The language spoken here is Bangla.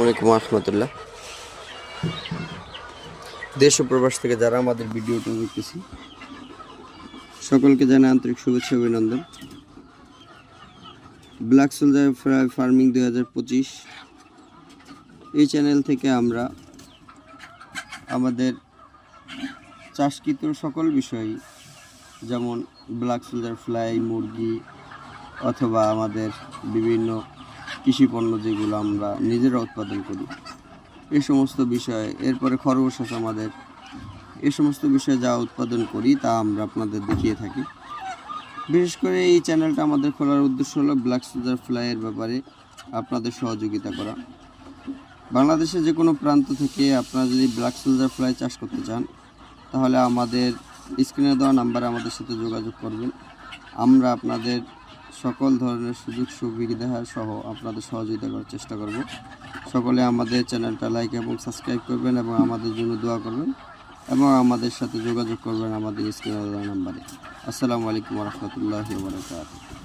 ওয়ালাইকুম রহমতুল্লাহ। দেশ ও প্রবাস থেকে যারা আমাদের ভিডিওটা দেখতেছি সকলকে জানাই আন্তরিক শুভেচ্ছা অভিনন্দন। ব্ল্যাক সোলজার ফার্মিং 2025 এই চ্যানেল থেকে আমরা আমাদের চাষকৃত সকল বিষয় যেমন ব্ল্যাক সোলজার ফ্লাই, মুরগি অথবা আমাদের বিভিন্ন কৃষি পণ্য যেগুলো আমরা নিজেরা উৎপাদন করি এই সমস্ত বিষয়ে, এরপরে খরগোশ আছে আমাদের, এই সমস্ত বিষয়ে যা উৎপাদন করি তা আমরা আপনাদের দেখিয়ে থাকি। বিশেষ করে এই চ্যানেলটা আমাদের খোলার উদ্দেশ্য হলো ব্ল্যাক সোলজার ফ্লাইয়ের ব্যাপারে আপনাদের সহযোগিতা করা। বাংলাদেশের যে কোনো প্রান্ত থেকে আপনারা যদি ব্ল্যাক সোলজার ফ্লাই চাষ করতে চান তাহলে আমাদের স্ক্রিনে দেওয়া নাম্বারে আমাদের সাথে যোগাযোগ করবেন। আমরা আপনাদের সকল ধরনের সুযোগ সুবিধা সহ আপনাদের সহযোগিতা করার চেষ্টা করব। সকলে আমাদের চ্যানেলটা লাইক এবং সাবস্ক্রাইব করবেন এবং আমাদের জন্য দোয়া করবেন এবং আমাদের সাথে যোগাযোগ করবেন আমাদের স্ক্রিনে দেওয়া নাম্বারে। আসসালামু আলাইকুম ওয়া রাহমাতুল্লাহি ওয়া বারাকাতুহু।